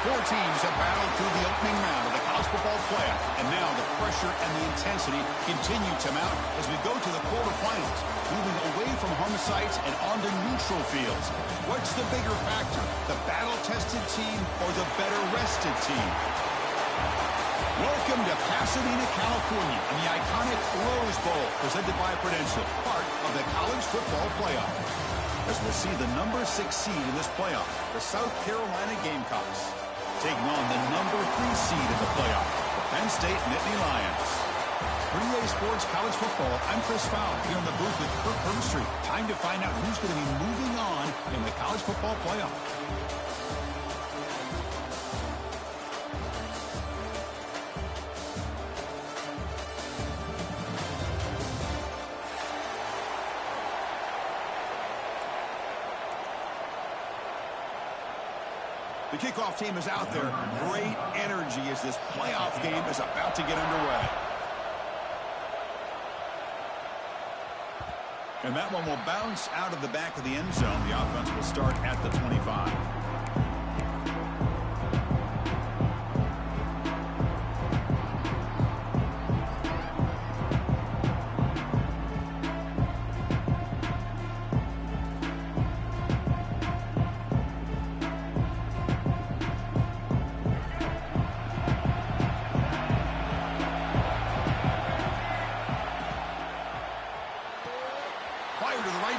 Four teams have battled through the opening round of the college football playoff, and now the pressure and the intensity continue to mount as we go to the quarterfinals, moving away from home sites and onto neutral fields. What's the bigger factor, the battle-tested team or the better-rested team? Welcome to Pasadena, California, in the iconic Rose Bowl, presented by Prudential, part of the college football playoff. As we'll see the number 6 seed in this playoff, the South Carolina Gamecocks, taking on the number 3 seed in the playoff, the Penn State Nittany Lions. 3A Sports College Football, I'm Chris Fowler, here in the booth with Kirk Herbstreit. Time to find out who's going to be moving on in the college football playoff. The kickoff team is out there. Great energy as this playoff game is about to get underway. And that one will bounce out of the back of the end zone. The offense will start at the 25.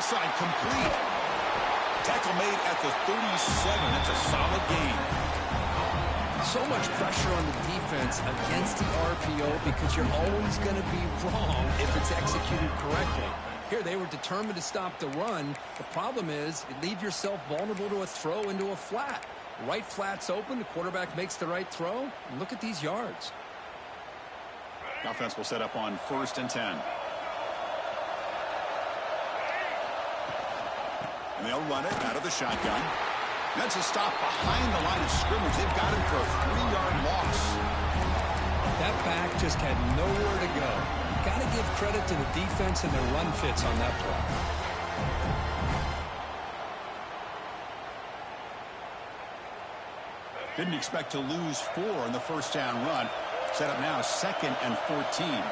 Side complete. Tackle made at the 37. That's a solid gain. So much pressure on the defense against the RPO because you're always going to be wrong if it's executed correctly. Here they were determined to stop the run. The problem is you leave yourself vulnerable to a throw into a flat. Right flat's open. The quarterback makes the right throw. And look at these yards. The offense will set up on 1st and 10. They'll run it out of the shotgun. That's a stop behind the line of scrimmage. They've got him for a 3-yard loss. That back just had nowhere to go. Got to give credit to the defense and their run fits on that play. Didn't expect to lose 4 in the first down run. Set up now 2nd and 14.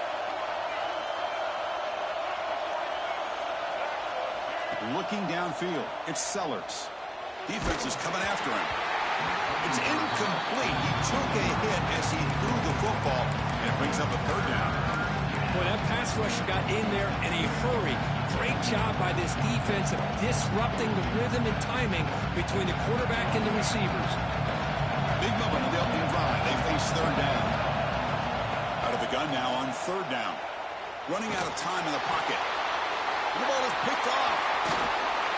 Looking downfield, it's Sellers. Defense is coming after him. It's incomplete. He took a hit as he threw the football, and it brings up a 3rd down. Boy, that pass rusher got in there in a hurry. Great job by this defense of disrupting the rhythm and timing between the quarterback and the receivers. Big moment on the opening drive. They face 3rd down. Out of the gun now on 3rd down. Running out of time in the pocket. The ball is picked off.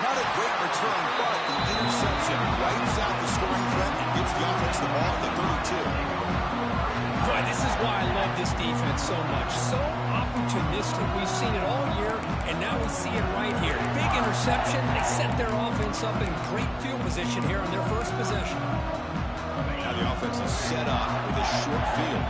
Not a great return, but the interception wipes out the scoring threat and gives the offense the ball at the 32. Boy, this is why I love this defense so much. So opportunistic. We've seen it all year, and now we see it right here. Big interception. They set their offense up in great field position here on their first possession. Now the offense is set up with a short field.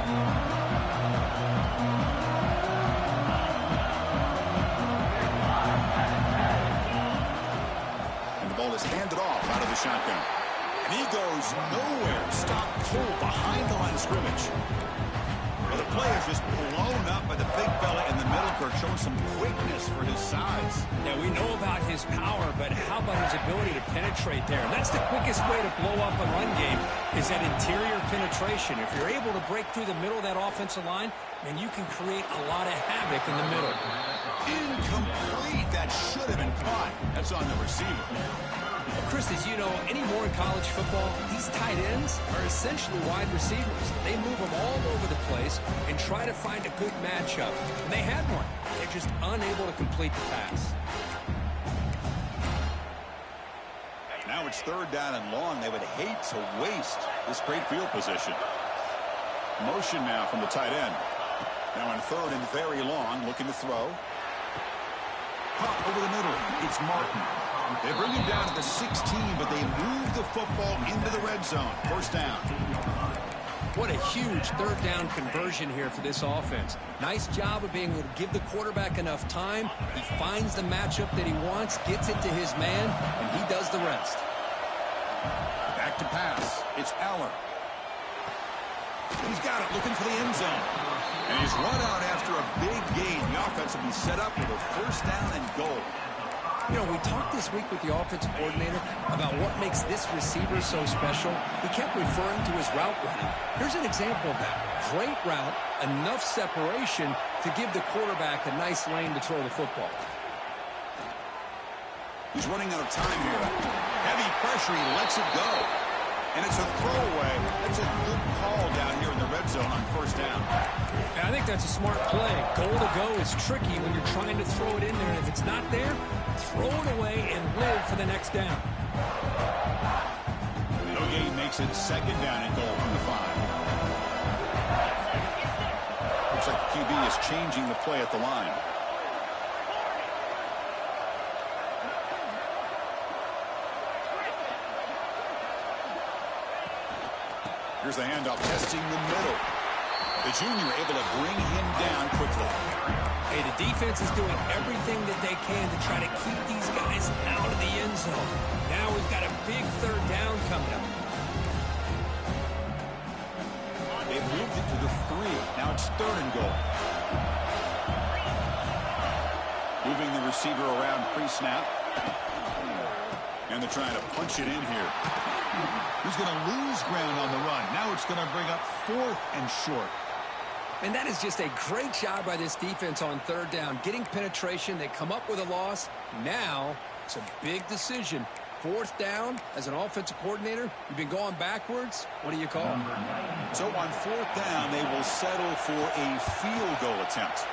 Is handed off out of the shotgun. And he goes nowhere. Stop cold behind the line of scrimmage. Well, the play is just blown up by the big fella in the middle court, showing some quickness for his size. Yeah, we know about his power, but how about his ability to penetrate there? And that's the quickest way to blow up a run game is that interior penetration. If you're able to break through the middle of that offensive line, then you can create a lot of havoc in the middle. Incomplete. That should have been caught. That's on the receiver. Chris, as you know, anymore in college football, these tight ends are essentially wide receivers. They move them all over the place and try to find a good matchup. And they had one. They're just unable to complete the pass. Now it's 3rd down and long. They would hate to waste this great field position. Motion now from the tight end. Now on 3rd and very long, looking to throw. Pop over the middle. It's Martin. They bring him down to the 16, but they move the football into the red zone. 1st down. What a huge 3rd down conversion here for this offense. Nice job of being able to give the quarterback enough time. He finds the matchup that he wants, gets it to his man, and he does the rest. Back to pass. It's Aller. He's got it, looking for the end zone. And he's run out after a big gain. The offense will be set up with a first down and goal. You know, we talked this week with the offensive coordinator about what makes this receiver so special. He kept referring to his route running. Here's an example of that. Great route, enough separation to give the quarterback a nice lane to throw the football. He's running out of time here. Heavy pressure, he lets it go. And it's a throwaway. That's a good call down here in the red zone on first down. Yeah, I think that's a smart play. Goal to go is tricky when you're trying to throw it in there. And if it's not there, throw it away and live for the next down. No gain makes it second down and goal from the 5. Looks like the QB is changing the play at the line. Here's the handoff, testing the middle. The junior able to bring him down quickly. Hey, the defense is doing everything that they can to try to keep these guys out of the end zone. Now we've got a big third down coming up. They've moved it to the 3. Now it's third and goal. Moving the receiver around pre-snap. And they're trying to punch it in here. He's going to lose ground on the run. Now it's going to bring up 4th and short. And that is just a great job by this defense on third down. Getting penetration, they come up with a loss. Now it's a big decision. 4th down, as an offensive coordinator, you've been going backwards. What do you call? So on 4th down, they will settle for a field goal attempt.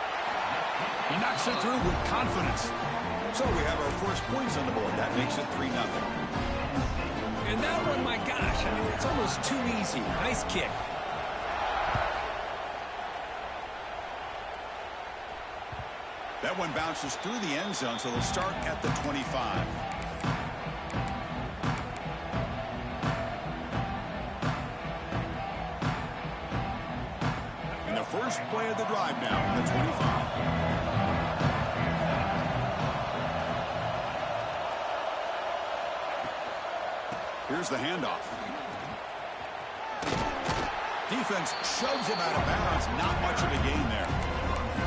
He knocks it through with confidence. So we have our first points on the board. That makes it 3-0. And that one, my gosh, I mean, it's almost too easy. Nice kick. That one bounces through the end zone, so they'll start at the 25. And the first play of the drive now, the 25. Here's the handoff. Defense shoves him out of bounds. Not much of a gain there.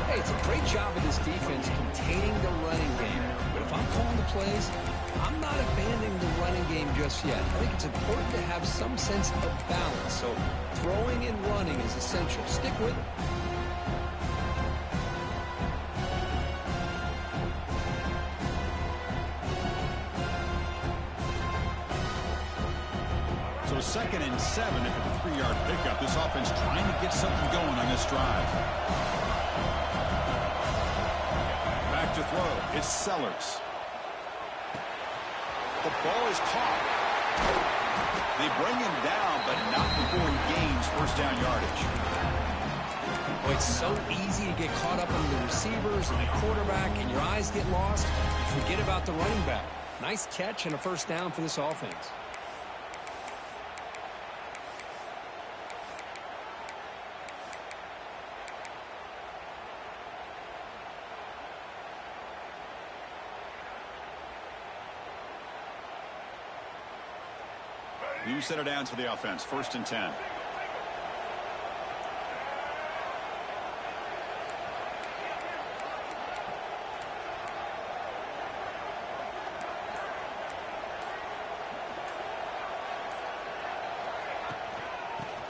Hey, it's a great job of this defense containing the running game. But if I'm calling the plays, I'm not abandoning the running game just yet. I think it's important to have some sense of balance. So throwing and running is essential. Stick with it. So 2nd and 7 after the 3-yard pickup. This offense trying to get something going on this drive. Back to throw. It's Sellers. The ball is caught. They bring him down, but not before he gains first down yardage. Boy, it's so easy to get caught up on the receivers and the quarterback, and your eyes get lost. You forget about the running back. Nice catch and a first down for this offense. New set of downs for the offense. 1st and 10.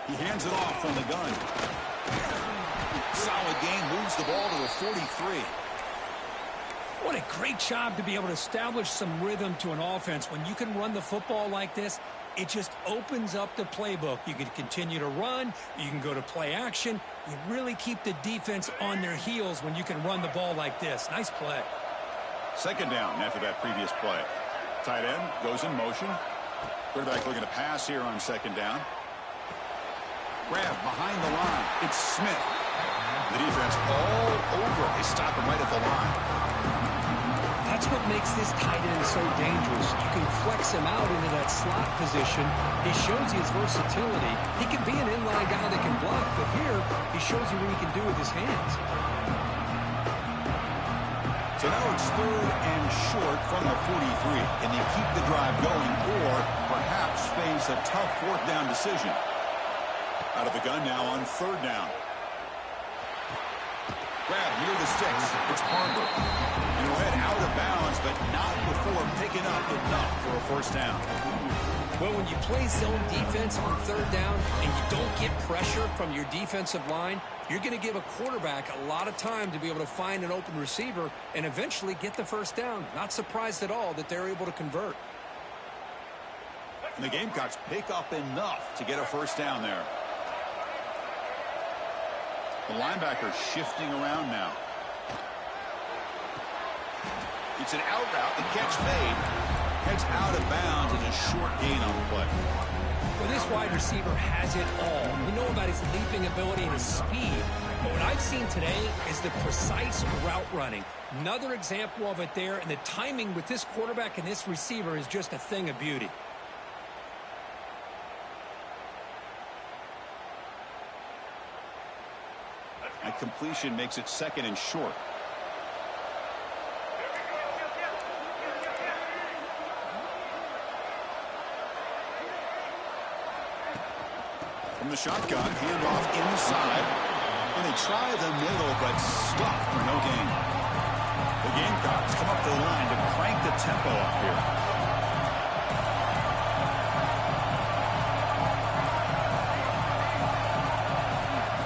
He hands it off from the gun. Solid gain, moves the ball to the 43. What a great job to be able to establish some rhythm to an offense. When you can run the football like this, it just opens up the playbook. You can continue to run. You can go to play action. You really keep the defense on their heels when you can run the ball like this. Nice play. 2nd down after that previous play. Tight end goes in motion. Quarterback looking to pass here on 2nd down. Grab behind the line. It's Smith. The defense all over. They stop him right at the line. That's what makes this tight end so dangerous. You can flex him out into that slot position. He shows you his versatility. He can be an inline guy that can block, but here he shows you what he can do with his hands. So now it's 3rd and short from the 43. Can they keep the drive going or perhaps face a tough 4th down decision? Out of the gun now on third down. Grab near the sticks. It's Barber. And he'll head out of bounds, but not before picking up enough for a first down. Well, when you play zone defense on third down and you don't get pressure from your defensive line, you're going to give a quarterback a lot of time to be able to find an open receiver and eventually get the first down. Not surprised at all that they're able to convert. And the Gamecocks pick up enough to get a first down there. The linebacker shifting around now. It's an out route. The catch made. Heads out of bounds as a short gain on the play. Well, this wide receiver has it all. We know about his leaping ability and his speed. But what I've seen today is the precise route running. Another example of it there. And the timing with this quarterback and this receiver is just a thing of beauty. That completion makes it second and short. From the shotgun, handoff inside. And they try the middle, but stuffed for no gain. The Gamecocks come up to the line to crank the tempo up here.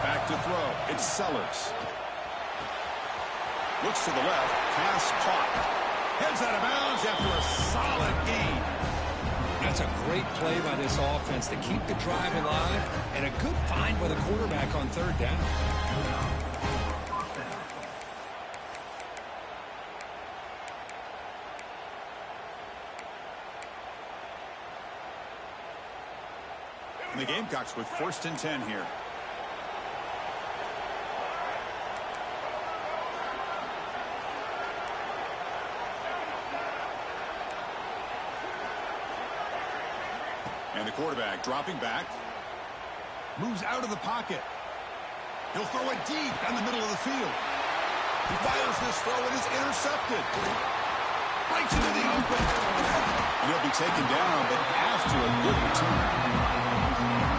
Back to throw. It's Sellers. Looks to the left. Pass caught. Heads out of bounds after a solid gain. That's a great play by this offense to keep the drive alive and a good find by the quarterback on third down. And the Gamecocks with 1st and 10 here. And the quarterback dropping back. Moves out of the pocket. He'll throw it deep down the middle of the field. He fires this throw and is intercepted. Breaks into the open. And he'll be taken down, but after a good return.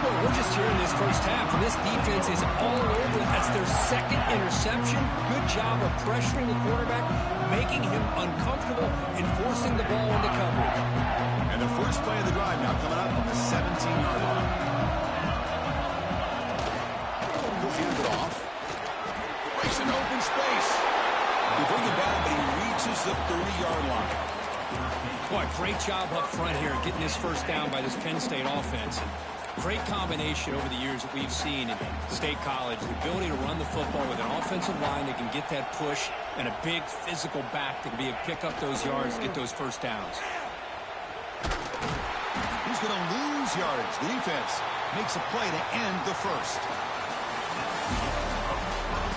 Well, we're just here in this first half, and this defense is all over. That's their second interception. Good job of pressuring the quarterback, making him uncomfortable, and forcing the ball into coverage. And the first play of the drive now coming up on the 17-yard line. He'll hand it off. Breaks into open space. They bring him down, but he reaches the 30-yard line. Boy, great job up front here getting this first down by this Penn State offense. Great combination over the years that we've seen in State College. The ability to run the football with an offensive line that can get that push and a big physical back that can be able to pick up those yards, get those first downs. He's going to lose yardage. The defense makes a play to end the first.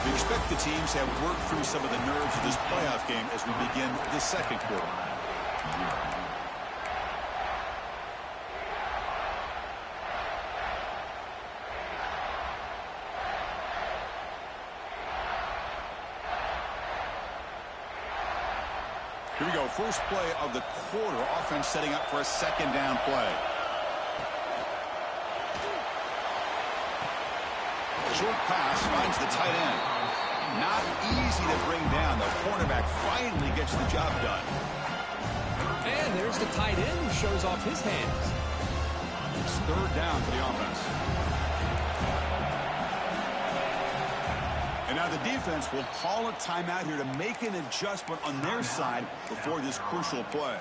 We expect the teams have worked through some of the nerves of this playoff game as we begin the second quarter. Here we go. First play of the quarter. Offense setting up for a second down play. Short pass finds the tight end. Not easy to bring down. The cornerback finally gets the job done. And there's the tight end who shows off his hands. It's third down for the offense. And now the defense will call a timeout here to make an adjustment on their side before this crucial play.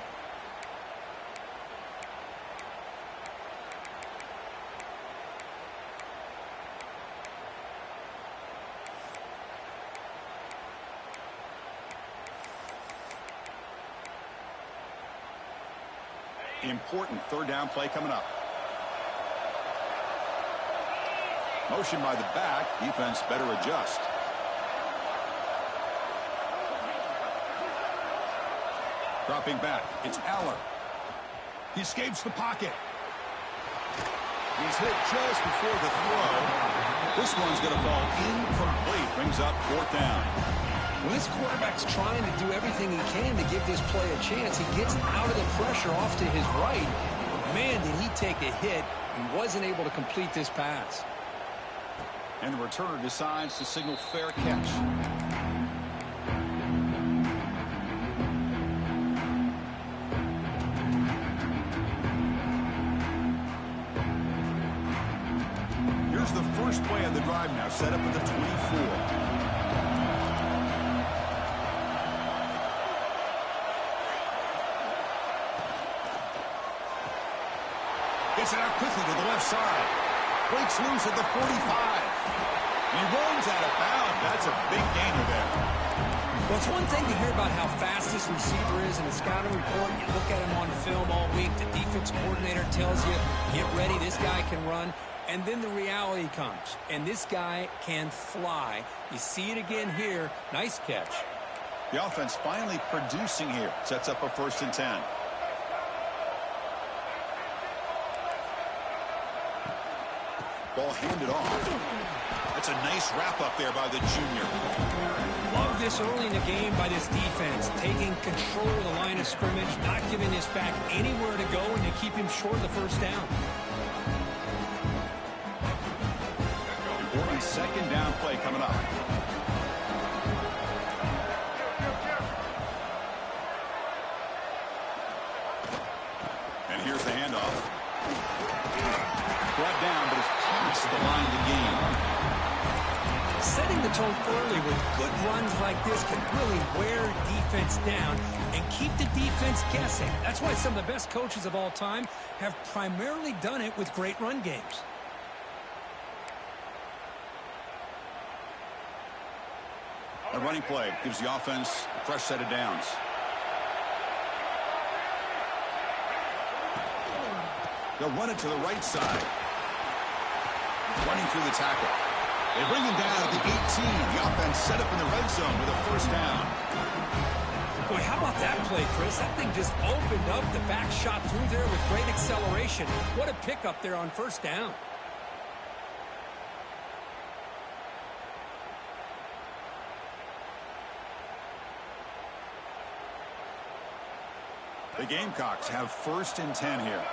Important third down play coming up. Motion by the back. Defense better adjust. Dropping back. It's Aller. He escapes the pocket. He's hit just before the throw. This one's going to fall incomplete. Brings up fourth down. When this quarterback's trying to do everything he can to give this play a chance, he gets out of the pressure off to his right. Man, did he take a hit and wasn't able to complete this pass. And the returner decides to signal fair catch. Here's the first play of the drive now, set up at the 24. Gets it out quickly to the left side. Breaks loose at the 45. He runs out of bounds. That's a big gainer there. Well, it's one thing to hear about how fast this receiver is in the scouting report. You look at him on film all week. The defense coordinator tells you, get ready, this guy can run. And then the reality comes. And this guy can fly. You see it again here. Nice catch. The offense finally producing here. Sets up a 1st and 10. Ball handed off. That's a nice wrap up there by the junior. Love this early in the game by this defense. Taking control of the line of scrimmage, not giving this back anywhere to go, and they keep him short of the 1st down. Important 2nd down play coming up. And here's the handoff. Brought down, but it's past the line of the game. Setting the tone early with good runs like this can really wear defense down and keep the defense guessing. That's why some of the best coaches of all time have primarily done it with great run games. A running play gives the offense a fresh set of downs. They'll run it to the right side. Running through the tackle. They bring him down at the 18. The offense set up in the red zone with a 1st down. Boy, how about that play, Chris? That thing just opened up. The back shot through there with great acceleration. What a pickup there on 1st down. The Gamecocks have 1st and 10 here.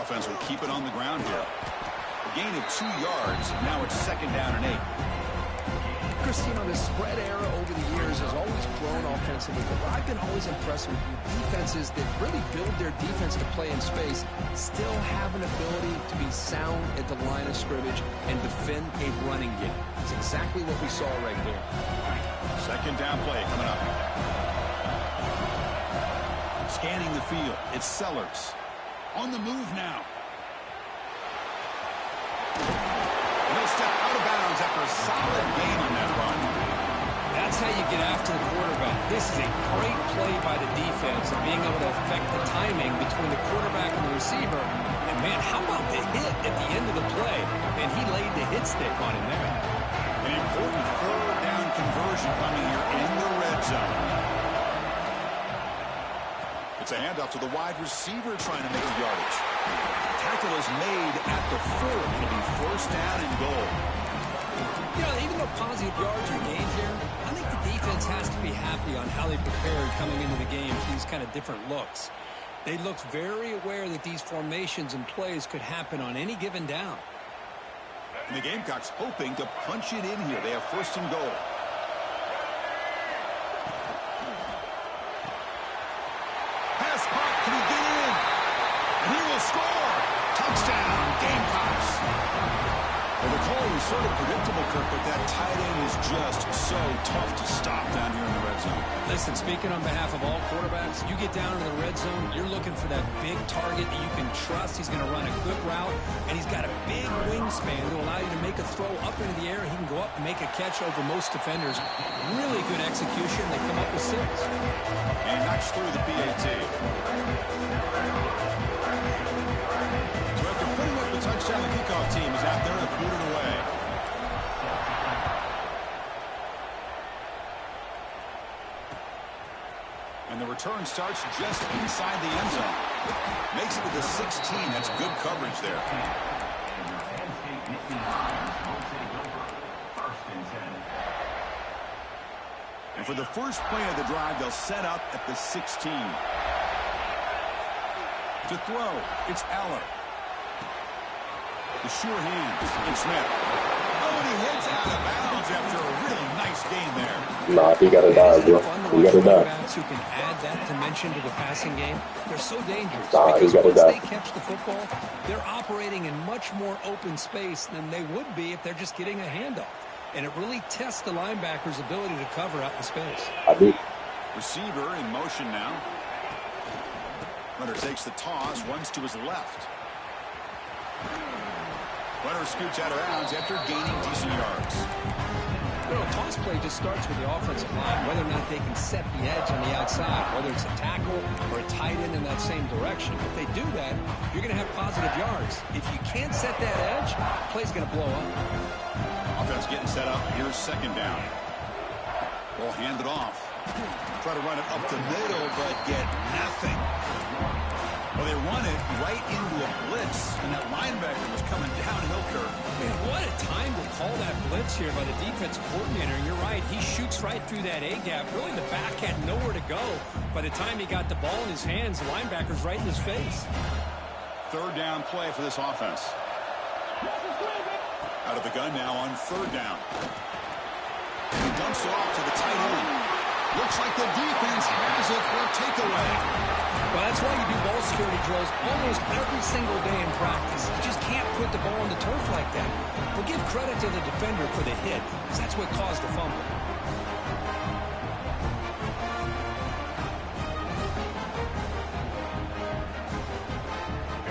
Offense will keep it on the ground here. A gain of 2 yards. Now it's 2nd down and 8. Chris, you know, the spread era over the years has always grown offensively, but I've been always impressed with defenses that really build their defense to play in space, still have an ability to be sound at the line of scrimmage and defend a running game. It's exactly what we saw right there. 2nd down play coming up. Scanning the field. It's Sellers. On the move now. He'll step out of bounds after a solid gain on that run. That's how you get after the quarterback. This is a great play by the defense and being able to affect the timing between the quarterback and the receiver. And, man, how about the hit at the end of the play? And he laid the hit stick on him there. An important 3rd down conversion coming here in the red zone. It's a handoff to the wide receiver trying to make the yardage. Tackle is made at the 4. It'll be 1st down and goal. You know, even though positive yards are gained here, I think the defense has to be happy on how they prepared coming into the game for these kind of different looks. They looked very aware that these formations and plays could happen on any given down. And the Gamecocks hoping to punch it in here. They have 1st and goal. Pass caught. Can he get in? And he will score. Touchdown, Gamecocks. Well, the call was sort of predictable, Kirk, but that tight end is just so tough to stop down here in the red zone. Listen, speaking on behalf of all quarterbacks, you get down into the red zone, you're looking for that big target that you can trust. He's going to run a good route, and he's got a big wingspan to allow you to make a throw up into the air. He can go up and make a catch over most defenders. Really good execution. They come up with 6. And knocks through the PAT. So after putting up the touchdown, the kickoff team is out there to boot it away. And the return starts just inside the end zone. Makes it to the 16. That's good coverage there. And And for the first play of the drive, they'll set up at the 16. To throw, it's Aller. The sure hands, it's Smith. Oh, and he heads out of bounds after a really nice gain there. Nah, he got to die, bro. He got to die. Who can add that dimension to the passing game? They're so dangerous Nah, because he got to once die. they catch the football, they're operating in much more open space than they would be if they're just getting a handoff. And it really tests the linebacker's ability to cover out in space. I do. Receiver in motion now. Runner takes the toss, runs to his left. Runner scoots out of bounds after gaining decent yards. You know, a toss play just starts with the offensive line, whether or not they can set the edge on the outside, whether it's a tackle or a tight end in that same direction. If they do that, you're going to have positive yards. If you can't set that edge, the play's going to blow up. Offense getting set up. Here's second down. Ball handed off. Try to run it up the middle, but get nothing. Well, they run it right into a blitz, and that linebacker was coming downhill curve. Man, what a time to call that blitz here by the defense coordinator. And you're right, he shoots right through that A-gap. Really, the back had nowhere to go. By the time he got the ball in his hands, the linebacker's right in his face. Third down play for this offense. Out of the gun now on third down. And he dumps it off to the tight end. Looks like the defense has it for a takeaway. Well, that's why you do ball security drills almost every single day in practice. You just can't put the ball on the turf like that. But give credit to the defender for the hit, because that's what caused the fumble.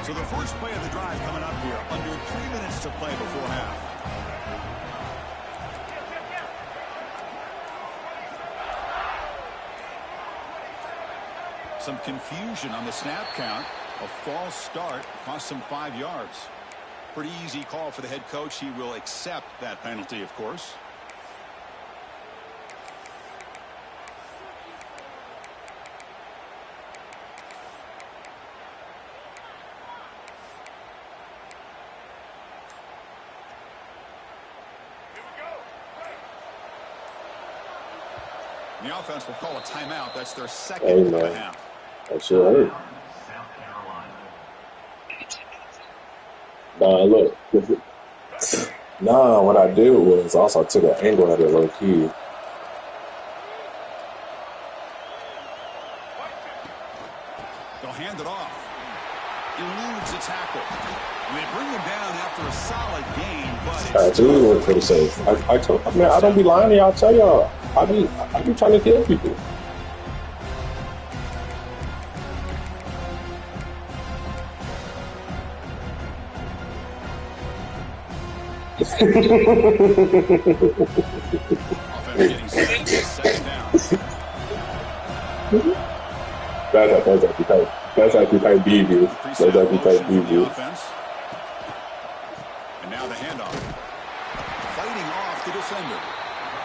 So the first play of the drive coming up here. Under 3 minutes to play before half. Some confusion on the snap count. A false start cost him 5 yards. Pretty easy call for the head coach. He will accept that penalty, of course. The offense will call a timeout. That's their second of the half. I sure heard. Nah, look. Nah, what I did was also took an angle at it low key. They'll hand it off. Eludes a tackle. And they bring him down after a solid gain, but I do work for the safe. I told, man, I don't be lying to y'all. I tell y'all, I be trying to kill people. second down. That's actually type B view. That's actually type B view. And now the handoff. Fighting off the defender.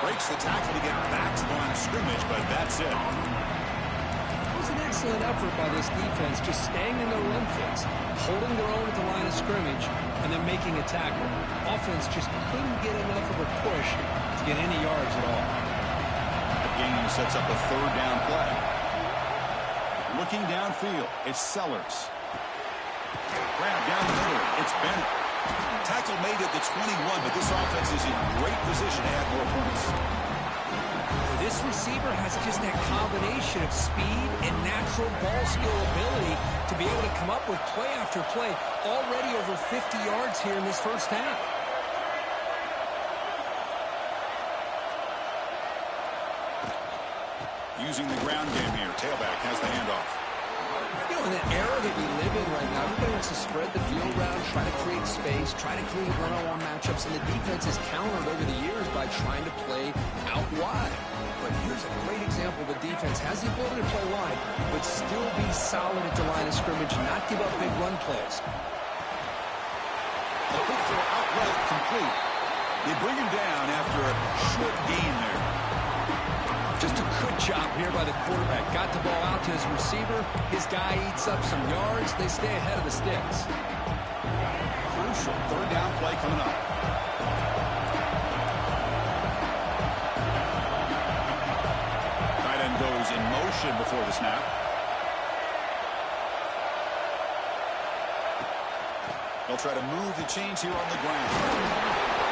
Breaks the tackle to get back to the line of scrimmage, but that's it. It was an excellent effort by this defense, just staying in their run fits, holding their own at the line of scrimmage, and then making a tackle. Offense just couldn't get enough of a push to get any yards at all. The game sets up a third down play. Looking downfield, it's Sellers. Grab down the middle, it's Bennett. Tackle made at the 21, but this offense is in great position to add more points. This receiver has just that combination of speed and natural ball skill ability to be able to come up with play after play. Already over 50 yards here in this first half. Using the ground game here. Tailback has the handoff. You know, in the era that we live in right now, everybody wants to spread the field around, try to create space, try to create one-on-one matchups, and the defense is countered over the years by trying to play out wide. But here's a great example. The defense has the ability to play wide, but still be solid at the line of scrimmage and not give up big run plays. The quick throw out left complete. They bring him down after a short gain there. Just a good job here by the quarterback. Got the ball out to his receiver. His guy eats up some yards. They stay ahead of the sticks. Crucial third down play coming up. goes in motion before the snap. They'll try to move the chains here on the ground.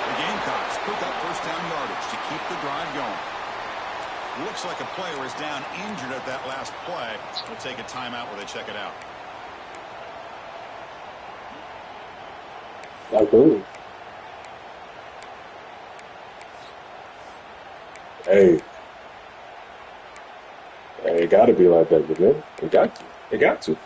The Gamecocks pick up first down yardage to keep the drive going. Looks like a player is down injured at that last play. They'll take a timeout where they check it out. Like who? Hey. Hey, it gotta be like that, man. It got to. It got to.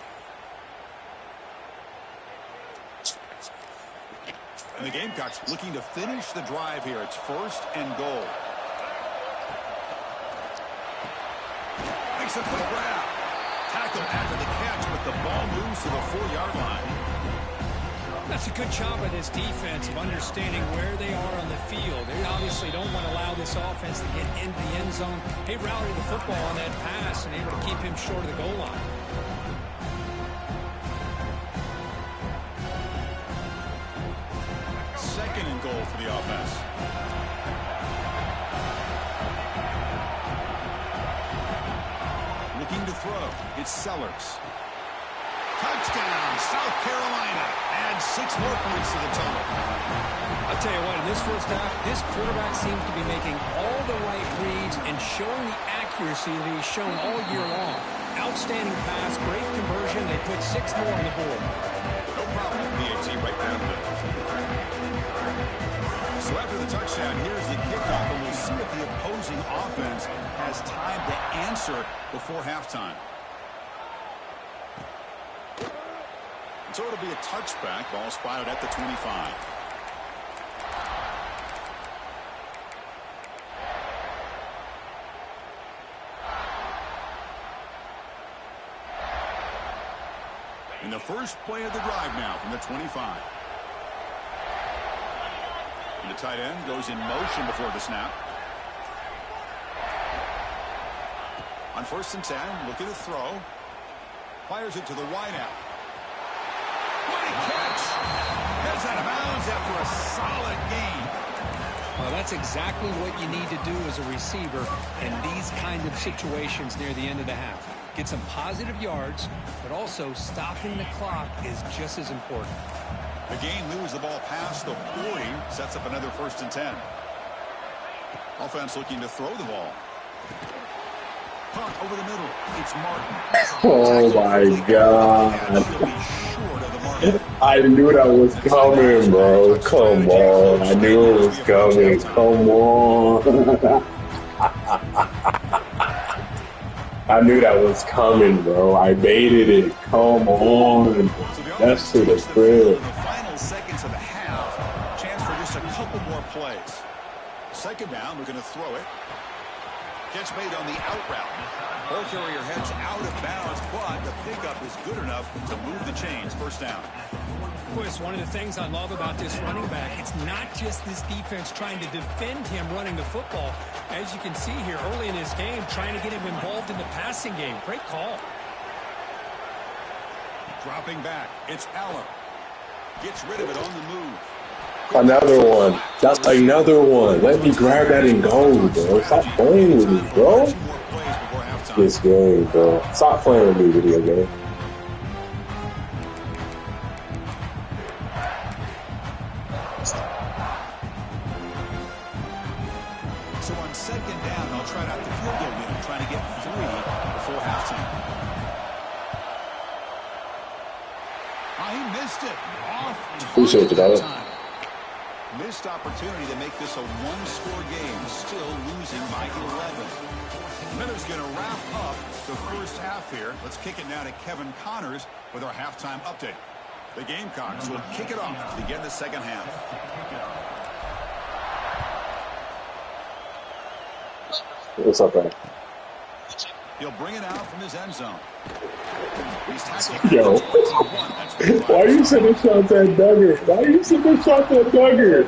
And the Gamecocks looking to finish the drive here. It's first and goal. Makes a quick grab. Tackle after the catch, but the ball moves to the 4-yard line. That's a good job of this defense of understanding where they are on the field. They obviously don't want to allow this offense to get into the end zone. They routed the football on that pass and able to keep him short of the goal line. Second and goal for the offense. Looking to throw. It's Sellers. Touchdown, South Carolina. Adds 6 more points to the total. I'll tell you what, in this first half, this quarterback seems to be making all the right reads and showing the accuracy that he's shown all year long. Outstanding pass, great conversion. They put 6 more on the board. No problem. BAT right down to it. So after the touchdown, here's the kickoff, and we'll see if the opposing offense has time to answer before halftime. So it'll be a touchback. Ball spotted at the 25. In the first play of the drive now from the 25. And the tight end goes in motion before the snap. On first and 10, looking to throw. Fires it to the wideout. What a catch! Heads out of bounds after a solid gain. Well, that's exactly what you need to do as a receiver in these kind of situations near the end of the half. Get some positive yards, but also stopping the clock is just as important. The game moves the ball past the 40, sets up another first and 10. Offense looking to throw the ball. Punt over the middle. It's Martin. Oh my God. I knew that was coming, bro. Come on. I knew it was coming. Come on. I knew that was coming, bro. I baited it. Come on. That's to the crib. In the final seconds of the half, chance for just a couple more plays. Second down, we're going to throw it. Catch made on the out route. Ball carrier heads out of bounds, but the pickup is good enough to move the chains. First down. Boy, it's one of the things I love about this running back. It's not just this defense trying to defend him running the football. As you can see here early in this game, trying to get him involved in the passing game. Great call. Dropping back. It's Aller. Gets rid of it on the move. Another one. That's another one. Let me grab that and go, bro. Stop playing with me, bro. This game, bro. Stop playing with me, video game. So on second down, they'll try out the field goal unit, trying to get 3 before halftime. He missed it. Off. Appreciate you, brother. Missed opportunity to make this a one-score game, still losing by 11. Miller's going to wrap up the first half here. Let's kick it now to Kevin Connors with our halftime update. The Gamecocks will kick it off to begin the second half. What's up, man? He'll bring it out from his end zone. Yo, why you sending shots at Duggar? Why you sending shots at Duggar?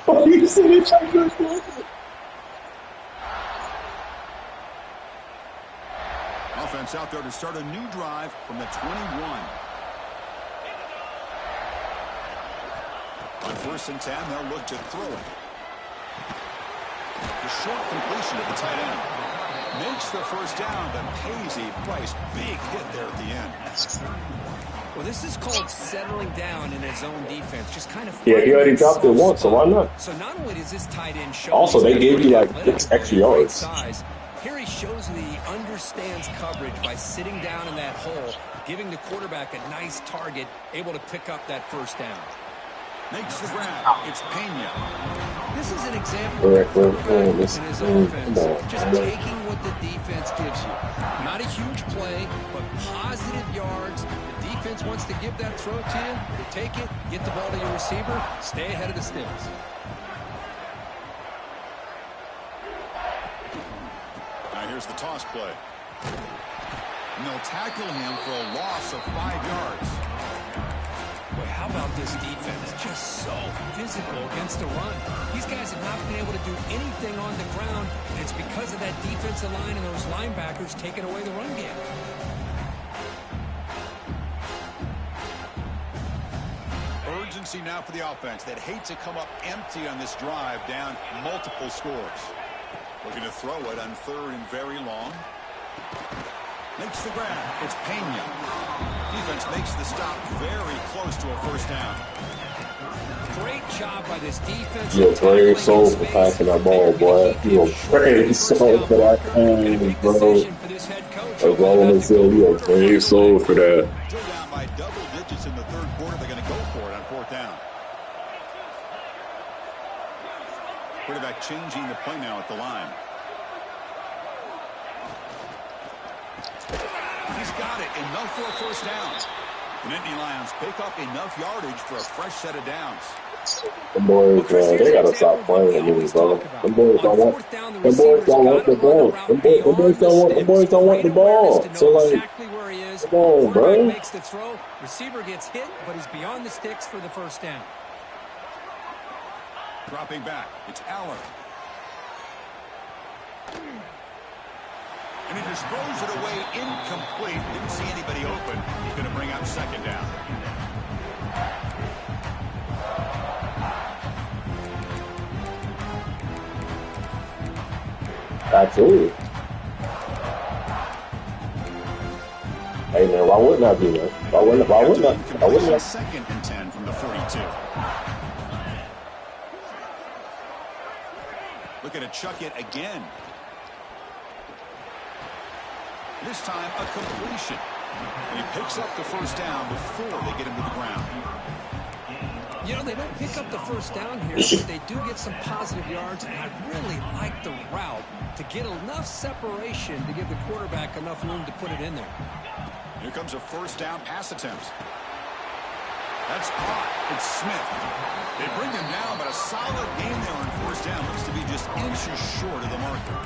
Why you sending shots at Duggar? Offense out there to start a new drive from the 21. On first and 10, they'll look to throw it. The short completion of the tight end. Makes the first down, but pays a price. Big hit there at the end. Well, this is called settling down in his own defense. Just kind of Yeah, he already dropped it once, so why not? So not only does this tight end show Also, they gave you like 6 extra yards. Size, here he shows that he understands coverage by sitting down in that hole, giving the quarterback a nice target, able to pick up that first down. Makes the grab. It's Penn. This is an example of in his offense, just taking what the defense gives you. Not a huge play, but positive yards. The defense wants to give that throw to you. You take it, get the ball to your receiver, stay ahead of the sticks. Now here's the toss play. And they'll tackle him for a loss of 5 yards. Boy, how about this defense? Just so physical against the run. These guys have not been able to do anything on the ground, and it's because of that defensive line and those linebackers taking away the run game. Urgency now for the offense. They'd hate to come up empty on this drive, down multiple scores. Looking to throw it on 3rd and very long. Makes the grab. It's Penn. Defense makes the stop very close to a first down. Great job by this defense. You're very sold for passing that ball, boy. You're very sold for that game, bro. As Roman said, you're very sold for that. Still down by double digits in the 3rd quarter. They're going to go for it on 4th down. Quarterback changing the play now at the line. He's got it. Enough for a first down. The Nittany Lions pick up enough yardage for a fresh set of downs. The boys, they gotta stop playing with me, bro. The boys don't want the ball. The boys don't want the ball. So like, come on, bro. Makes the throw. Receiver gets hit, but he's beyond the sticks for the first down. Dropping back, it's Allen. And he just throws it away incomplete. Didn't see anybody open. He's going to bring up 2nd down. Absolutely. Hey man, why wouldn't I do that? Why wouldn't I? 2nd and 10 from the 42. Looking to chuck it again. This time, a completion. And he picks up the first down before they get him to the ground. You know, they don't pick up the first down here, but they do get some positive yards, and I really like the route to get enough separation to give the quarterback enough room to put it in there. Here comes a first down pass attempt. That's caught. It's Smith. They bring him down, but a solid game there on first down. Looks to be just inches short of the marker.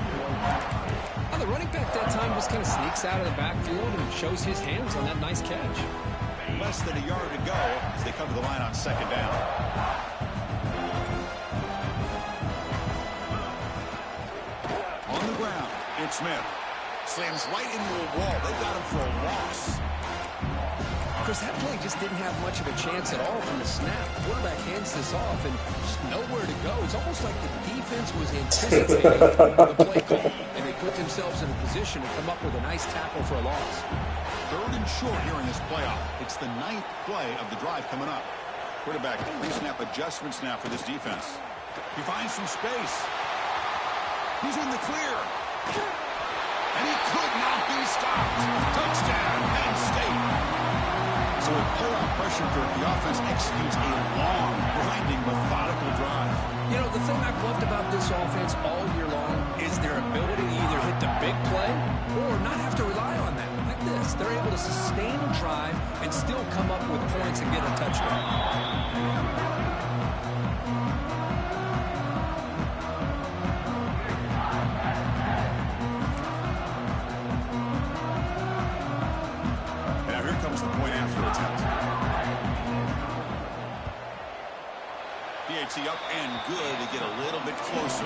Well, the running back that time just kind of sneaks out of the backfield and shows his hands on that nice catch. Less than a yard to go as they come to the line on 2nd down. On the ground, it's Smith. Slams right into a wall. They got him for a loss. Chris, that play just didn't have much of a chance at all from the snap. Quarterback hands this off and just nowhere to go. It's almost like the defense was anticipating the play call, and they put themselves in a position to come up with a nice tackle for a loss. 3rd and short here in this playoff. It's the 9th play of the drive coming up. Quarterback pre-snap adjustments now for this defense. He finds some space. He's in the clear. And he could not be stopped. Touchdown, Penn State. So with playoff pressure, the offense executes a long, grinding, methodical drive. You know, the thing I've loved about this offense all year long is their ability to either hit the big play or not have to rely on that. Like this, they're able to sustain a drive and still come up with points and get a touchdown. Up and good to get a little bit closer.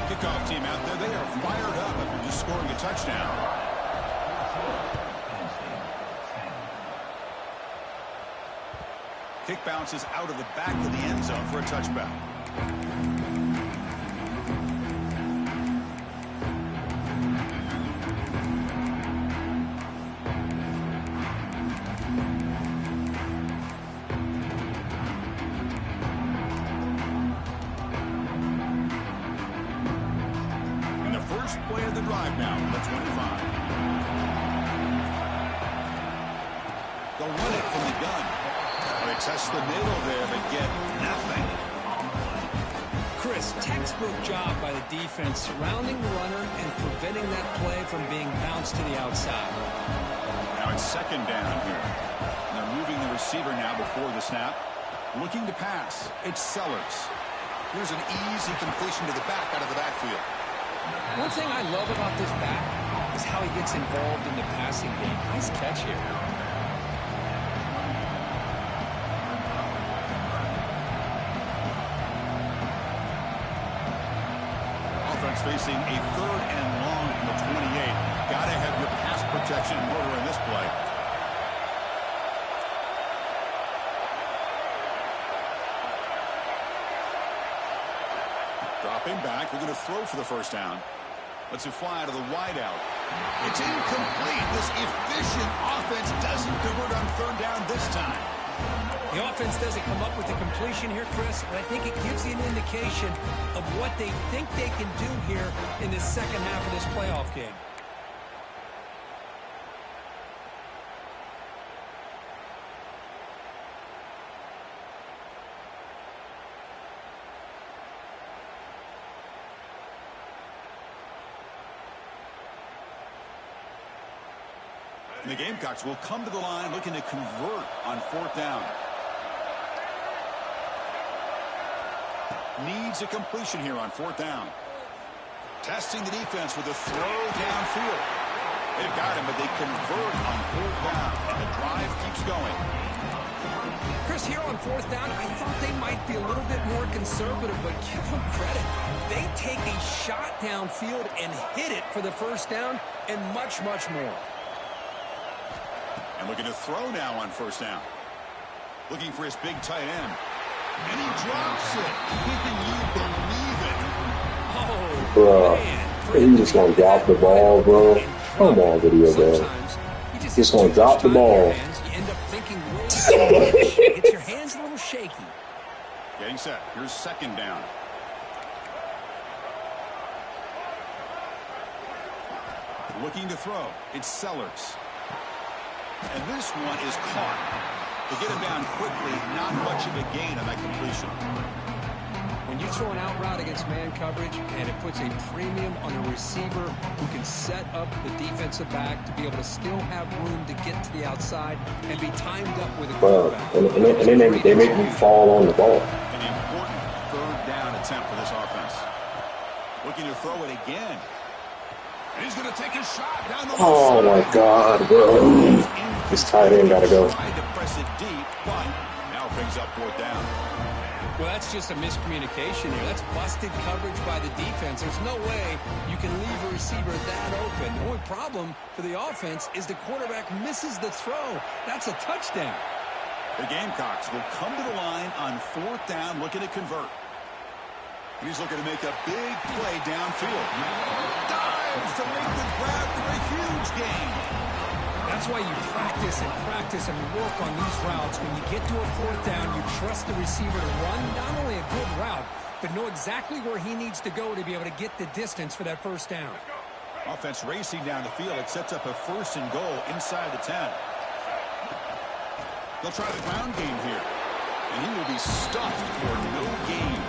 Kickoff team out there. They are fired up after just scoring a touchdown. Kick bounces out of the back of the end zone for a touchback. They'll run it from the gun. They test the middle there, but get nothing. Chris, textbook job by the defense surrounding the runner and preventing that play from being bounced to the outside. Now it's second down here. And they're moving the receiver now before the snap. Looking to pass. It's Sellers. Here's an easy completion to the back out of the backfield. One thing I love about this back is how he gets involved in the passing game. Nice catch here. Offense facing a 3rd and long from the 28. Gotta have your pass protection in order in this play. Dropping back, we're going to throw for the first down. Let's it fly to the wideout. It's incomplete. This efficient offense doesn't convert on 3rd down this time. The offense doesn't come up with the completion here, Chris, but I think it gives you an indication of what they think they can do here in the second half of this playoff game. And the Gamecocks will come to the line looking to convert on 4th down. Needs a completion here on 4th down. Testing the defense with a throw downfield. They've got him, but they convert on 4th down. And the drive keeps going. Chris, here on 4th down, I thought they might be a little bit more conservative, but give them credit. They take a shot downfield and hit it for the first down and much, much more. And looking to throw now on 1st down. Looking for his big tight end. And he drops it. Can you believe it? Oh, Bro, man. he just gonna drop the ball, bro. Come on, video, bro. Just gonna drop the ball. You end up thinking way too much. Get your hands a little shaky. Getting set. Here's 2nd down. Looking to throw. It's Sellers. And this one is caught. To get him down quickly, not much of a gain on that completion. When you throw an out route against man coverage, and it puts a premium on a receiver who can set up the defensive back to be able to still have room to get to the outside and be timed up with a quarterback. And then they make you fall on the ball. An important 3rd down attempt for this offense. Looking to throw it again. And he's going to take a shot down the Oh my God, bro. This tight end gotta go. Tried to press it deep, but now brings up 4th down. Well, that's just a miscommunication here. That's busted coverage by the defense. There's no way you can leave a receiver that open. The only problem for the offense is the quarterback misses the throw. That's a touchdown. The Gamecocks will come to the line on 4th down, looking to convert. He's looking to make a big play downfield. Dives to make the grab for a huge gain. That's why you practice and work on these routes. When you get to a 4th down, you trust the receiver to run not only a good route, but know exactly where he needs to go to be able to get the distance for that 1st down. Offense racing down the field. It sets up a 1st and goal inside the 10. They'll try the ground game here. And he will be stuffed for no gain.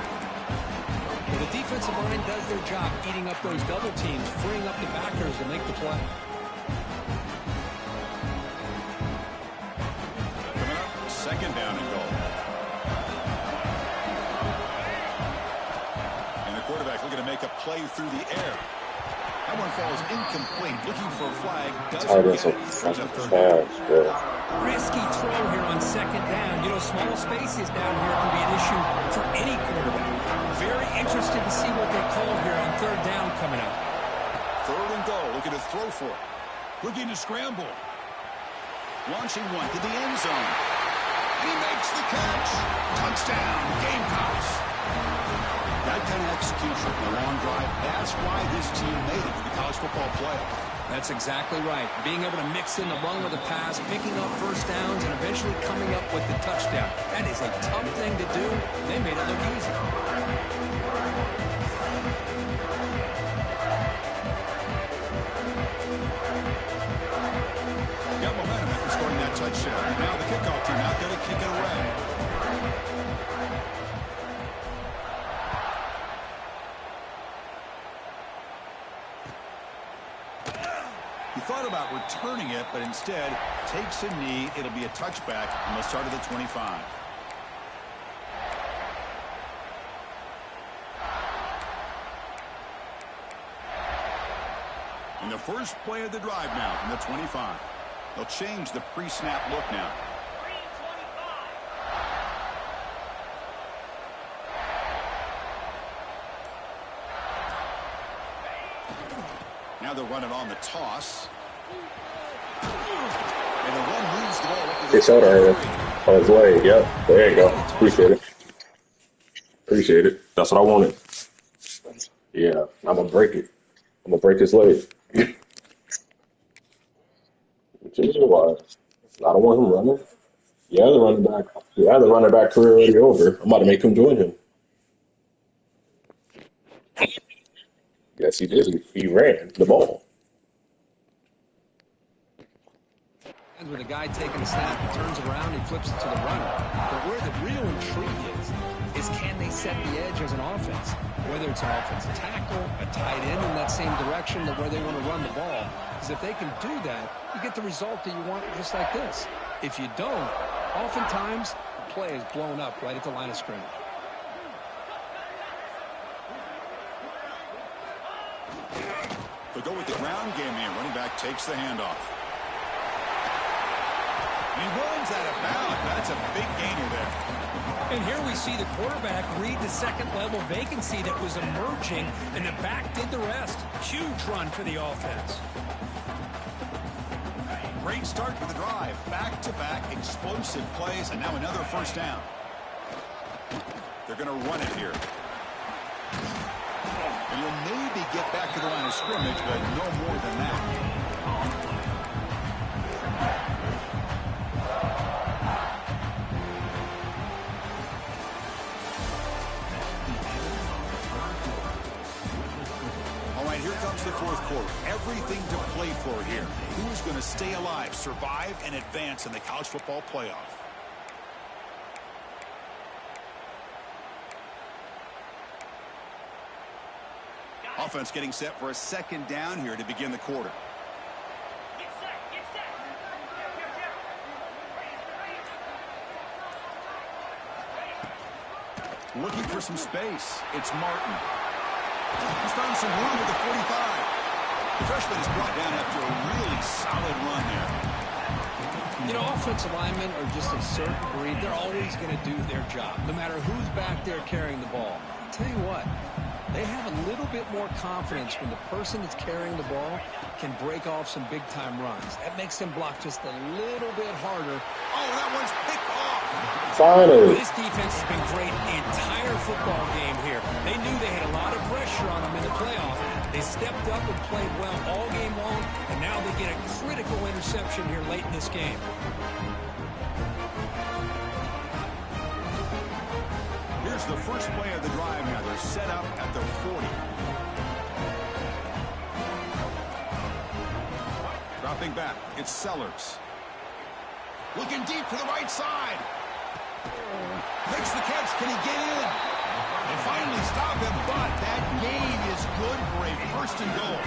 Well, the defensive line does their job eating up those double teams, freeing up the backers to make the play. Coming up, 2nd down and goal. And the quarterback looking to make a play through the air. That one falls incomplete. Looking for a flag. Doesn't get it. Brings up 3rd down. Risky throw here on 2nd down. You know, small spaces down here can be an issue for any quarterback. Very interested to see what they call here on 3rd down coming up. 3rd and goal. Looking to throw for it. Looking to scramble. Launching one to the end zone. And he makes the catch. Touchdown, Gamecocks. That kind of execution, the long drive, that's why this team made it to the college football playoff. That's exactly right. Being able to mix in the run with a pass, picking up 1st downs, and eventually coming up with the touchdown. That is a tough thing to do. They made it look easy. Got momentum after scoring that touchdown. And now the kickoff team out there to kick it away. He thought about returning it, but instead takes a knee. It'll be a touchback, and they'll start at the 25. And the first play of the drive now from the 25. They'll change the pre-snap look now. Now they'll run it on the toss. And the one moves the ball. They showed her on his way. Yep. There you go. Appreciate it. Appreciate it. That's what I wanted. Yeah. I'm going to break it. I'm going to break his leg. Which is why I don't want him running. Yeah, the running back. Yeah, the running back career already over. I'm about to make him join him. Yes, he did. He ran the ball. With a guy taking a snap, he turns around, he flips it to the runner. But where the real intrigue is can they set the edge as an offense? Whether it's an offensive tackle, a tight end in that same direction where they want to run the ball. Because if they can do that, you get the result that you want just like this. If you don't, oftentimes the play is blown up right at the line of scrimmage. They'll go with the ground game here. Running back takes the handoff. He runs out of bounds. That's a big gainer there. And here we see the quarterback read the second-level vacancy that was emerging, and the back did the rest. Huge run for the offense. Great start for the drive. Back-to-back explosive plays, and now another first down. They're going to run it here. And you'll maybe get back to the line of scrimmage, but no more than that. Here comes the fourth quarter. Everything to play for here. Who is going to stay alive, survive, and advance in the college football playoff? Offense getting set for a second down here to begin the quarter. Looking for some space. It's Martin. He's found some room with the 45. The freshman is brought down after a really solid run there. You know, offensive linemen are just a certain breed. They're always going to do their job, no matter who's back there carrying the ball. I'll tell you what, they have a little bit more confidence when the person that's carrying the ball can break off some big-time runs. That makes them block just a little bit harder. Oh, that one's picked off. Finally. This defense has been great the entire football game here. They knew they had a lot of pressure on them in the playoff. They stepped up and played well all game long, and now they get a critical interception here late in this game. Here's the first play of the drive now. They're set up at the 40. Dropping back, it's Sellers. Looking deep to the right side. Makes the catch. Can he get in? They finally stop him, but that gain is good for a first and goal.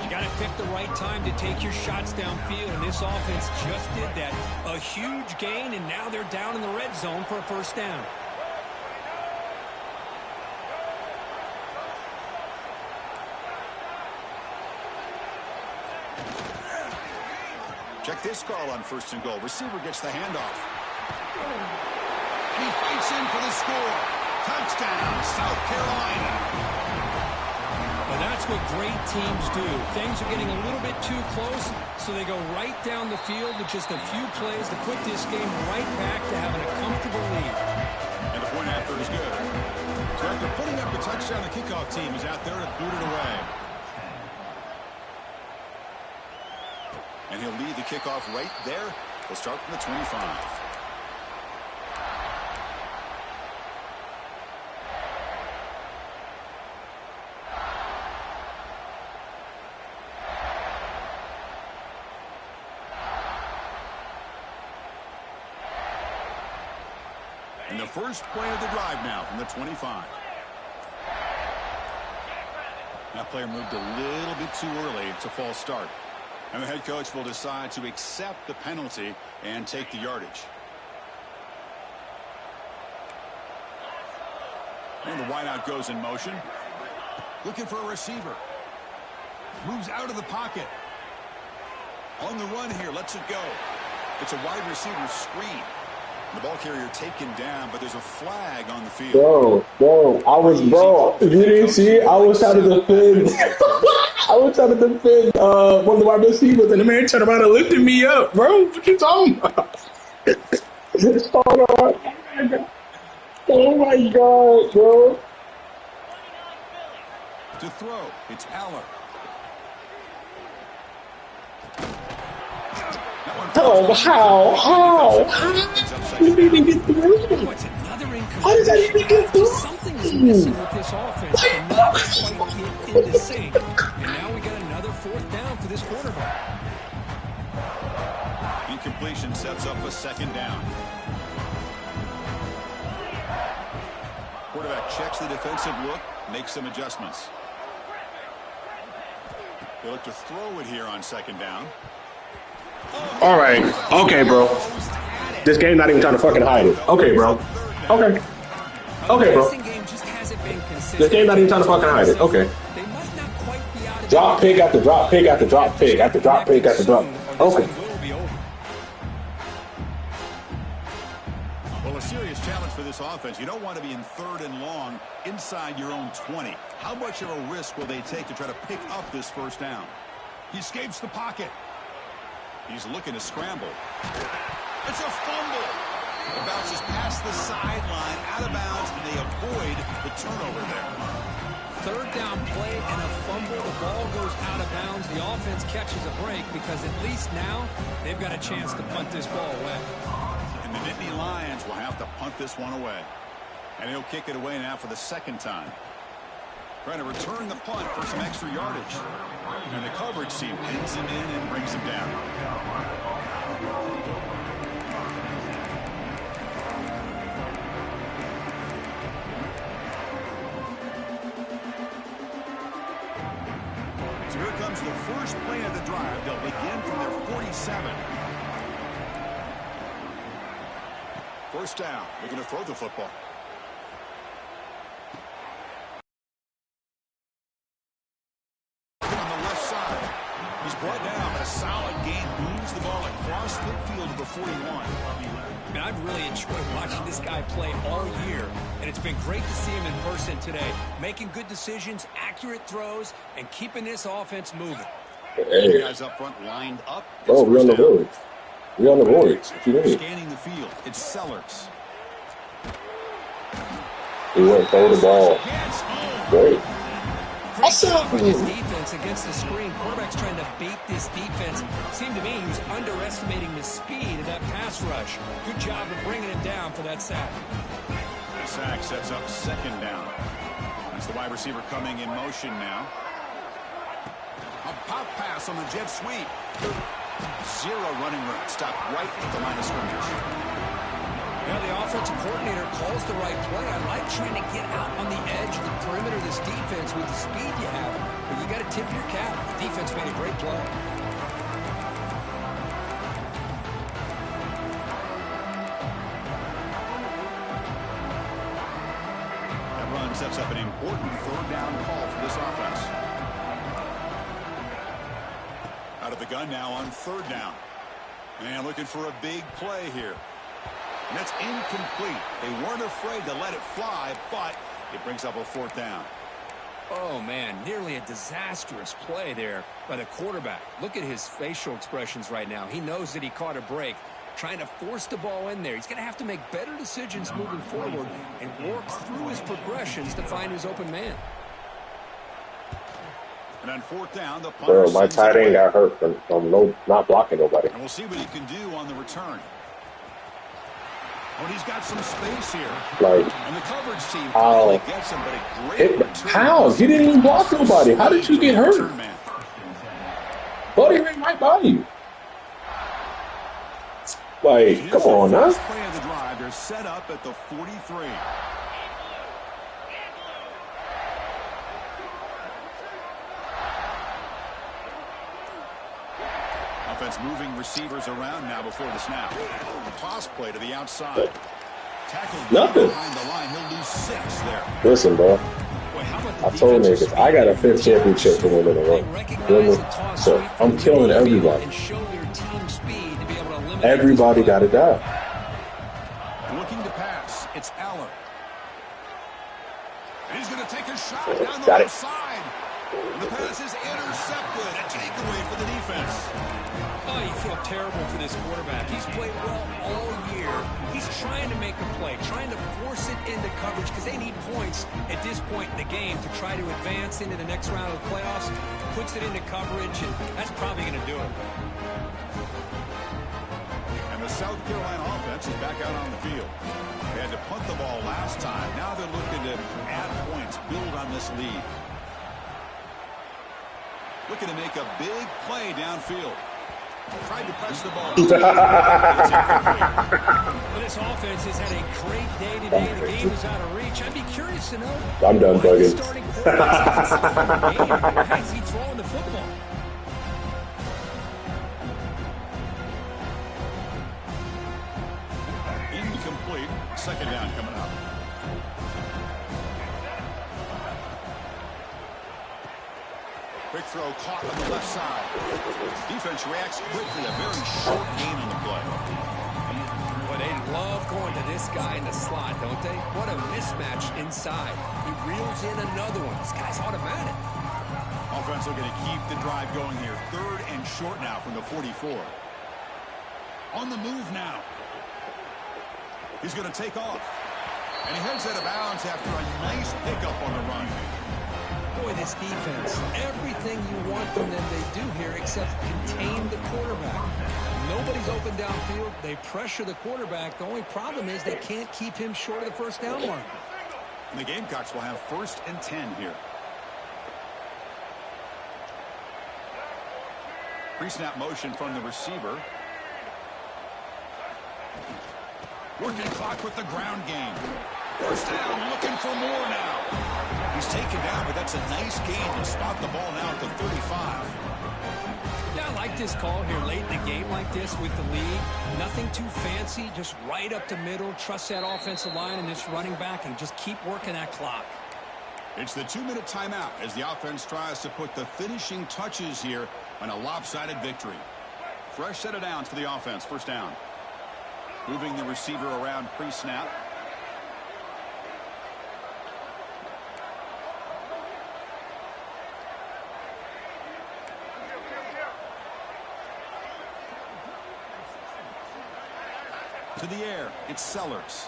You got to pick the right time to take your shots downfield, and this offense just did that. A huge gain, and now they're down in the red zone for a first down. Check this call on first and goal. Receiver gets the handoff. He fights in for the score. Touchdown, South Carolina. Well, that's what great teams do. Things are getting a little bit too close, so they go right down the field with just a few plays to put this game right back to having a comfortable lead. And the point after is good. So after putting up a touchdown, the kickoff team is out there to boot it away. And he'll lead the kickoff right there. They'll start from the 25. the first play of the drive now from the 25. That player moved a little bit too early. It's a false start. And the head coach will decide to accept the penalty and take the yardage. And the wideout goes in motion. Looking for a receiver. Moves out of the pocket. On the run here, lets it go. It's a wide receiver screen. The ball carrier taken down, but there's a flag on the field. Bro, you didn't see it? I was trying to defend. I was trying to defend one of the wide receivers, and the man turned around and lifted me up, bro. What you talking about? Oh my God, bro. To throw, it's Aller. Oh, how? You didn't even get through. How did that even get through? Something is missing with this offense and not quite get in the sync. And now we got another 4th down for this quarterback. Incompletion sets up a 2nd down. Quarterback checks the defensive look, makes some adjustments. They look to throw it here on 2nd down. All right. Okay, bro. This game not even trying to fucking hide it. Okay, bro. Okay. Okay, bro. This game not even trying to fucking hide it. Okay. Drop pick after drop pick after drop pick after drop pick after drop. Okay. Well, a serious challenge for this offense. You don't want to be in 3rd and long inside your own 20. How much of a risk will they take to try to pick up this 1st down? He escapes the pocket. He's looking to scramble. It's a fumble. It bounces past the sideline, out of bounds, and they avoid the turnover there. 3rd down play and a fumble. The ball goes out of bounds. The offense catches a break because at least now they've got a chance to punt this ball away. And the Nittany Lions will have to punt this one away. And he'll kick it away now for the 2nd time. Trying to return the punt for some extra yardage. And the coverage team pins him in and brings him down. So here comes the first play of the drive. They'll begin from their 47. 1st down. They're going to throw the football. Brought down, but a solid gain moves the ball across midfield to the 41. And I've really enjoyed watching this guy play all year, and it's been great to see him in person today, making good decisions, accurate throws, and keeping this offense moving. Hey. Guys up front lined up. Oh, we're on the board. We're on the board. What you mean? Scanning the field. It's Sellers. He went forward the ball. Great. His defense against the screen. Quarterback's trying to bait this defense. Seemed to me he was underestimating the speed of that pass rush. Good job of bringing him down for that sack. The sack sets up 2nd down. That's the wide receiver coming in motion now. A pop pass on the jet sweep. 0 running room. Stopped right at the line of scrimmage. Now the offensive coordinator calls the right play. I like trying to get out on the edge of the perimeter of this defense with the speed you have. But you got to tip your cap. The defense made a great play. That run sets up an important 3rd down call for this offense. Out of the gun now on 3rd down. And looking for a big play here. And that's incomplete. They weren't afraid to let it fly, but it brings up a 4th down. Oh, man, nearly a disastrous play there by the quarterback. Look at his facial expressions right now. He knows that he caught a break, trying to force the ball in there. He's going to have to make better decisions moving forward and work through his progressions to find his open man. And on 4th down, the punter. Bro, my tight end got hurt from not blocking nobody. And we'll see what he can do on the return. Oh, he's got some space here. Like, and the coverage team finally gets him, but a great return. How? You didn't even block nobody. How did you get hurt? Buddy ran right by you. Like, come on now. Play of the drive. They're set up at the 43. Offense moving receivers around now before the snap. Toss play to the outside. Tackled Nothing. behind the line. He'll lose 6 there. Listen, bro. I told niggas I got a 5th championship to win in a row. So I'm killing everybody. Everybody got it down. Looking to pass. It's Aller. And he's going to take a shot down the left side. And the pass is intercepted. A takeaway for the defense. Oh, you feel terrible for this quarterback. He's played well all year. He's trying to make a play, trying to force it into coverage because they need points at this point in the game to try to advance into the next round of the playoffs. Puts it into coverage, and that's probably going to do it. And the South Carolina offense is back out on the field. They had to punt the ball last time. Now they're looking to add points, build on this lead. Looking to make a big play downfield. Tried to press the ball. Well, this offense has had a great day today. The game is out of reach. I'd be curious to know. I'm done bugging. How is he throwing the football? Incomplete. Second down coming up. Quick throw caught on the left side. Defense reacts quickly. A very short gain on the play. Well, they love going to this guy in the slot, don't they? What a mismatch inside. He reels in another one. This guy's automatic. Offense looking to keep the drive going here. 3rd and short now from the 44. On the move now. He's going to take off. And he heads out of bounds after a nice pickup on the run. Boy, this defense, everything you want from them they do here except contain the quarterback. Nobody's open downfield. They pressure the quarterback. The only problem is they can't keep him short of the first down mark. And the Gamecocks will have 1st and 10 here. Pre-snap motion from the receiver. Working clock with the ground game. 1st down, looking for more now. He's taken down, but that's a nice gain to spot the ball now at the 35. Yeah, I like this call here late in the game like this with the lead. Nothing too fancy, just right up the middle. Trust that offensive line and this running back and just keep working that clock. It's the 2-minute timeout as the offense tries to put the finishing touches here on a lopsided victory. Fresh set of downs for the offense. 1st down. Moving the receiver around pre-snap. To the air, it's Sellers.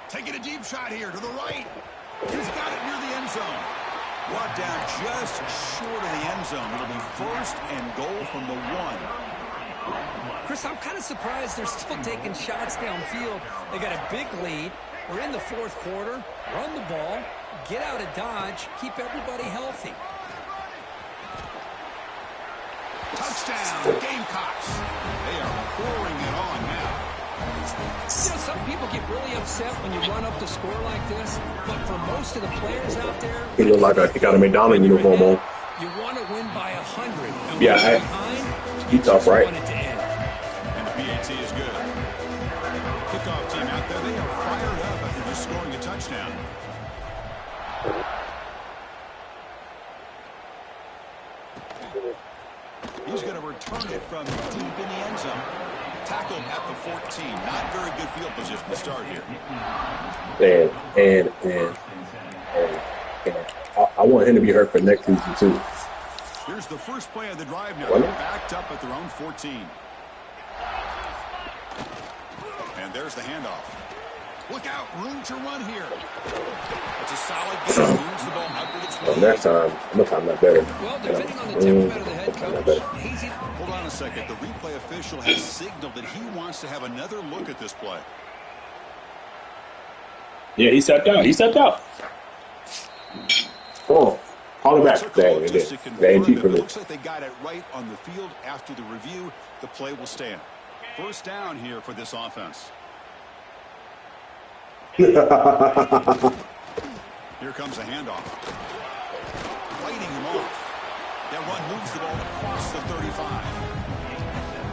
Taking a deep shot here to the right. He's got it near the end zone. Brought down just short of the end zone. It'll be 1st and goal from the 1. Chris, I'm kind of surprised they're still taking shots downfield. They got a big lead. We're in the 4th quarter. Run the ball. Get out of Dodge. Keep everybody healthy. Touchdown, Gamecocks. They are pouring it on now. You know, some people get really upset when you run up the score like this, but for most of the players out there, he looked like he got a McDonald's uniform on. You want to win by 100. Yeah, he tough, right? And the PAT is good. Kickoff team out there, they are fired up after just scoring a touchdown. He's going to return it from deep in the end zone. Tackled at the 14. Not very good field position to start here. And I want him to be hurt for next season too. Here's the first play of the drive now. They're backed up at their own 14. And there's the handoff. Look out, room to run here. It's a solid game. Moves the ball up with its lead. Next time, I'm going to time that better. Well, depending on the temperament of the head coach, hold on a second. The replay official has signaled that he wants to have another look at this play. Yeah, he stepped out. Oh, call it back. They ain't cheap for me. Looks like they got it right on the field. After the review, the play will stand. 1st down here for this offense. Here comes a handoff. Fighting him off. That run moves the ball across the 35.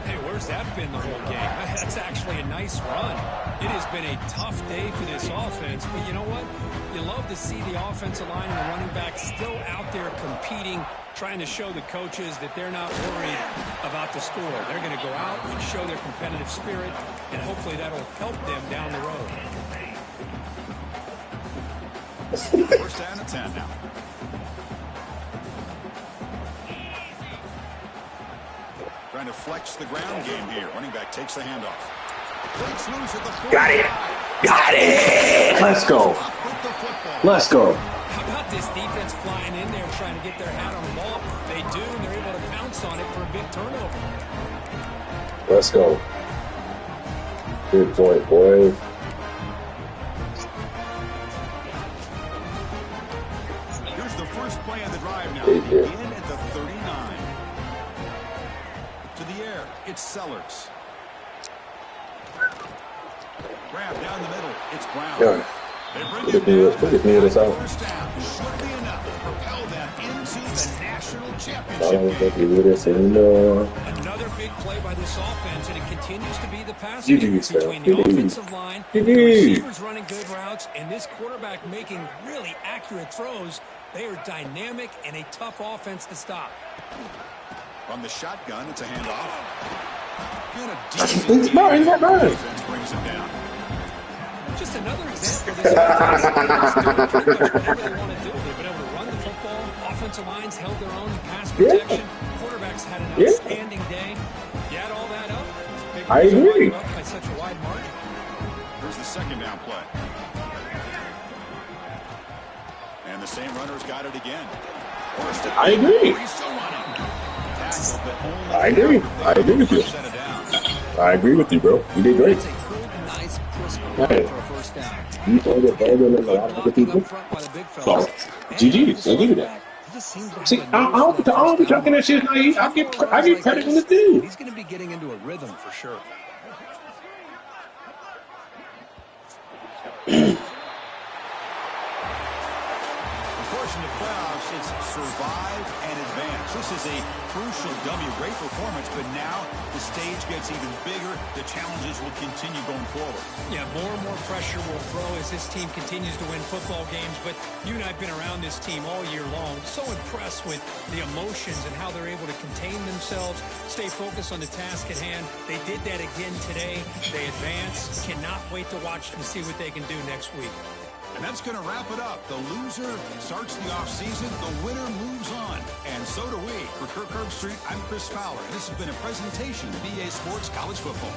Hey, where's that been the whole game? That's actually a nice run. It has been a tough day for this offense, but you know what? You love to see the offensive line and the running back still out there competing, trying to show the coaches that they're not worried about the score. They're going to go out and show their competitive spirit, and hopefully that'll help them down the road. First down and 10 now. Trying to flex the ground game here. Running back takes the handoff. Breaks loose at the 45. Got it. Got it. Let's go. Let's go. How about this defense flying in there trying to get their hat on the ball? They do, and they're able to pounce on it for a big turnover. Let's go. Good point, boy. Here's the first play of the drive now. Begin at the 39. To the air, it's Sellers. Grab down the middle, it's Brown. Yeah. They bring Look him down. this out. First down should be enough to propel them into the national I championship don't think we game. do this anymore. Another big play by this offense, and it continues to be the pass GG's, between the offensive line, the GG. receivers running good routes, and this quarterback making really accurate throws. They are dynamic and a tough offense to stop. From the shotgun, it's a handoff. And a decent He's not bad. defense brings him down. Just another example of this offense doing pretty much whatever they want to do. They've been able to run the football. Offensive lines held their own in pass protection. Quarterbacks had an outstanding day. You add all that up. I agree. Up by such a wide margin. Here's the second down play. And the same runner's got it again. I agree. He's still running. Tackle, but only I agree. I agree with you. set it down. I agree with you, bro. You did great. It's a good, nice, crisp Hey. for a first down. You played it better than a lot of other people. Up front by the big So, fellas. GG's. I give you that. He just seems to have See, a I nose for don't be first talking down. that shit. I give credit when it's due. He's going to be getting into a rhythm for sure. Unfortunate playoffs, it's survive and advance. This is a crucial W. Great performance, but now the stage gets even bigger. The challenges will continue going forward. Yeah, more and more pressure will grow as this team continues to win football games, but you and I have been around this team all year long. So impressed with the emotions and how they're able to contain themselves, stay focused on the task at hand. They did that again today. They advance. Cannot wait to watch them, see what they can do next week. And that's going to wrap it up. The loser starts the offseason. The winner moves on. And so do we. For Kirk Herbstreit, I'm Chris Fowler. And this has been a presentation of EA Sports College Football.